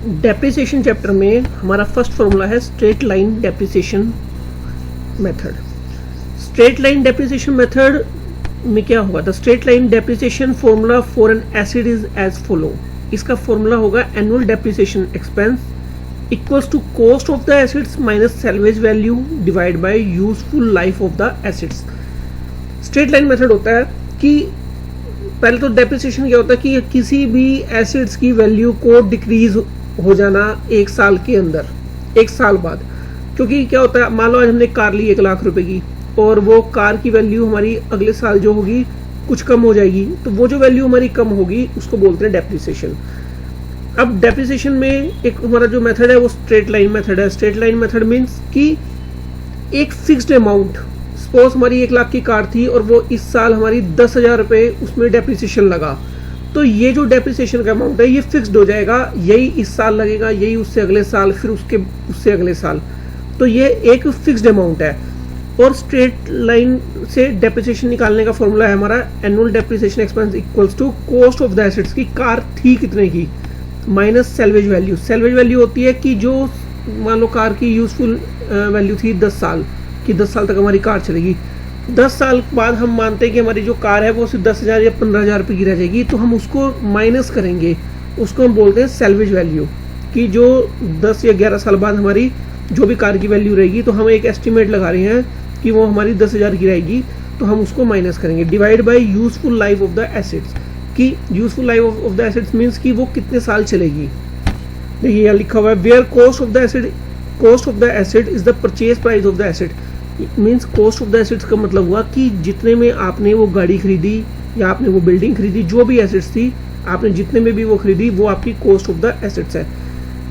Depreciation chapter में हमारा first formula है straight line depreciation method. Straight line depreciation method में क्या होगा, the straight line depreciation formula for an asset is as follow. इसका formula होगा annual depreciation expense equals to cost of the assets minus salvage value divide by useful life of the assets. Straight line method होता है कि पहले तो depreciation क्या होता है कि किसी भी एसिड्स की वैल्यू को डिक्रीज हो जाना एक साल के अंदर, एक साल बाद। क्योंकि क्या होता है, मान लो आज हमने कार ली 1 लाख रुपए की और वो कार की वैल्यू हमारी अगले साल जो होगी कुछ कम हो जाएगी, तो वो जो वैल्यू हमारी कम होगी उसको बोलते हैं डेप्रिसिएशन। अब डेप्रिसिएशन में एक हमारा जो मेथड है वो स्ट्रेट लाइन मेथड है। स्ट्रेट लाइन मेथड मीन्स कि एक फिक्स्ड अमाउंट, सपोज हमारी 1 लाख की कार थी और वो इस साल हमारी 10,000 रुपए उसमें डेप्रिसिएशन लगा, तो ये जो डेप्रिसिएशन का अमाउंट है ये फिक्स्ड हो जाएगा, यही इस साल लगेगा, यही उससे अगले साल, फिर उससे अगले साल, तो ये एक फिक्स्ड अमाउंट है। और स्ट्रेट लाइन से डेप्रिसिएशन निकालने का फॉर्मूला है हमारा annual depreciation expense equals to cost of the assets की कार थी कितने की minus salvage value. Salvage value होती है कि जो मान लो कार की यूजफुल वैल्यू थी 10 साल कि 10 साल तक हमारी कार चलेगी, 10 साल बाद हम मानते हैं कि हमारी जो कार है वो सिर्फ 10,000 या 15,000 रुपये की रह जाएगी, तो हम उसको माइनस करेंगे, उसको हम बोलते हैं सैल्वेज वैल्यू। कि जो 10 या 11 साल बाद हमारी जो भी कार की वैल्यू रहेगी, तो हम एक एस्टिमेट लगा रहे हैं कि वो हमारी 10,000 की रहेगी, तो हम उसको माइनस करेंगे divide by useful life of the assets. कि useful life of the assets means कि वो कितने साल चलेगी। देखिए यहाँ लिखा हुआ है where cost of the asset is the purchase price of the asset. Means cost of the assets का मतलब हुआ कि जितने में आपने वो गाड़ी खरीदी या आपने वो बिल्डिंग खरीदी, जो भी एसेट्स थी आपने जितने में भी वो खरीदी, वो आपकी कॉस्ट ऑफ द एसेट्स है।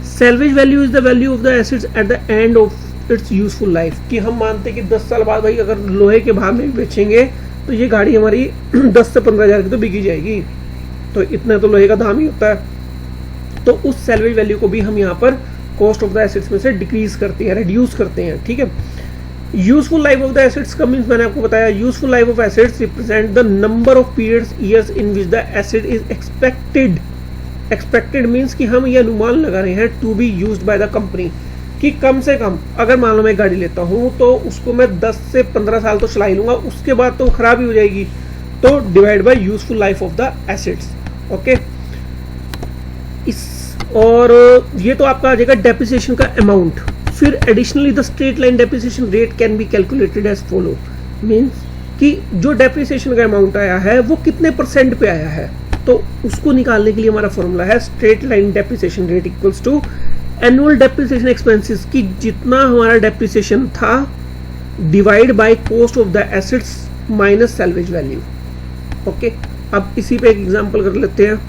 Salvage value is the value of the assets at the end of its useful life. कि हम मानते हैं कि 10 साल बाद भाई अगर लोहे के भाव में बेचेंगे तो ये गाड़ी हमारी 10 से 15,000 की तो बिकी जाएगी, तो इतना तो लोहे का दाम ही होता है। तो उस सैल्वेज वैल्यू को भी हम यहाँ पर कॉस्ट ऑफ द एसेट्स में से डिक्रीज करते हैं, रिड्यूस करते हैं। ठीक है, useful life of the assets का मीन्स मैंने आपको बताया, useful life of assets represent the number of periods years in which the asset is expected. Expected means कि हम ये अनुमान लगा रहे हैं to be used by the company, कि कम से कम अगर मान लो मैं गाड़ी लेता हूँ तो उसको मैं 10 से 15 साल तो चला ही लूंगा, उसके बाद तो खराब ही हो जाएगी, तो divide by useful life of the assets. Okay, और ये तो आपका आ जाएगा डेप्रिसिएशन का अमाउंट। फिर additionally the straight line depreciation rate can be calculated as follow. Means कि जो डेप्रिसिएशन का अमाउंट आया है वो कितने % पे आया है, तो उसको निकालने के लिए हमारा फॉर्मूला है straight line depreciation rate equals to annual depreciation expenses की जितना हमारा डेप्रिसिएशन था divide by cost of the assets minus salvage value. Okay, अब इसी पे एक एग्जांपल कर लेते हैं।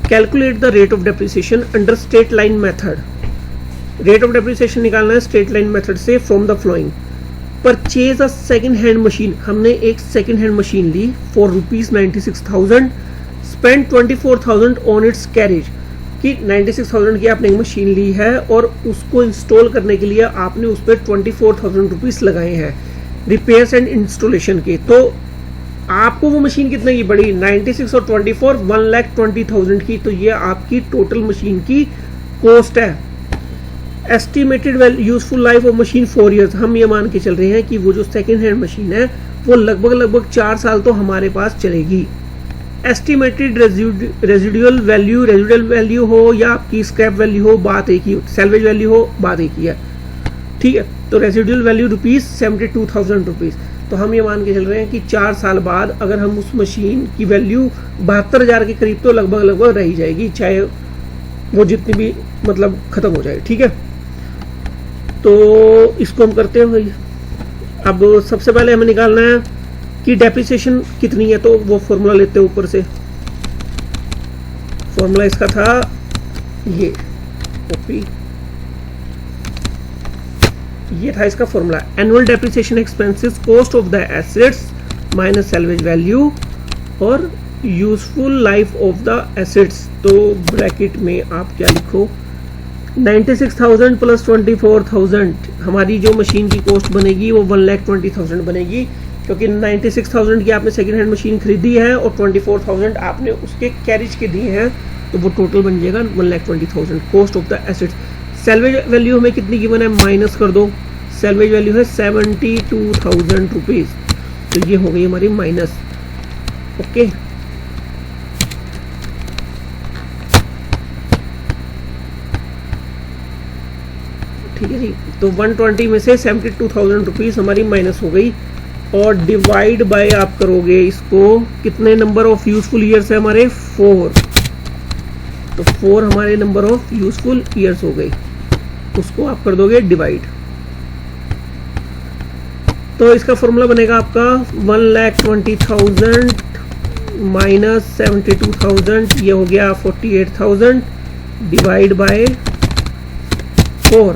Calculate the rate of depreciation under straight line method. Rate of depreciation निकालना है स्ट्रेट लाइन मेथड से from the following. Purchase a second hand machine, हमने एक सेकंड हैंड मशीन ली for ₹96,000, spend 24,000 on it's carriage. कि 96,000 की आपने एक मशीन ली है और उसको इंस्टॉल करने के लिए आपने उस पर 24,000 रुपीज लगाए हैं रिपेयर्स एंड इंस्टॉलेशन के। तो आपको वो मशीन कितने की पड़ी, 96 और 24 1,20,000 की, तो ये आपकी टोटल मशीन की कॉस्ट है। Estimated useful life of machine 4 years, हम ये मान के चल रहे हैं कि वो जो सेकेंड हैंड मशीन है वो लगभग 4 साल तो हमारे पास चलेगी। एस्टिमेटेड रेजिडुअल वैल्यू हो या आपकी स्क्रैप वैल्यू हो, बात एक ही, सैल्वेज वैल्यू हो, बात एक ही है। ठीक है, तो रेजिडुअल वैल्यू ₹72,000 रुपीज। तो हम ये मान के चल रहे हैं कि 4 साल बाद अगर हम उस मशीन की वैल्यू 72,000 के करीब तो लगभग रह जाएगी, चाहे वो जितनी भी मतलब खत्म हो जाए। ठीक है, तो इसको हम करते हैं भाई। अब सबसे पहले हमें निकालना है कि डेप्रिसिएशन कितनी है, तो वो फॉर्मूला लेते हैं ऊपर से। फॉर्मूला इसका था ये कॉपी, ये था इसका formula, annual depreciation expenses cost of the assets minus salvage value और useful life of the assets. तो ब्रैकेट में आप क्या लिखो, 96,000 प्लस 24,000 हमारी जो मशीन की कॉस्ट बनेगी वो 1,20,000 बनेगी, क्योंकि 96,000 की आपने सेकेंड हैंड मशीन खरीदी है और 24,000 आपने उसके कैरिज के दिए हैं, तो वो टोटल बन जाएगा 1,20,000 cost of the assets. Salvage value हमें कितनी गिवन है, माइनस कर दो। सेल्वेज वैल्यू है 72,000 रुपीज़, तो ये हो गई हमारी माइनस। ओके, ठीक है जी। तो 120 में से 72,000 रुपीज़ हमारी माइनस हो गई, और डिवाइड बाय आप करोगे इसको, कितने नंबर ऑफ यूजफुल ईयर्स है हमारे, 4, तो 4 हमारे नंबर ऑफ यूजफुल ईयर्स हो गई, उसको आप कर दोगे डिवाइड। तो इसका फॉर्मूला बनेगा आपका 1,20,000 माइनस 72,000, ये हो गया 48,000 डिवाइड बाय 4।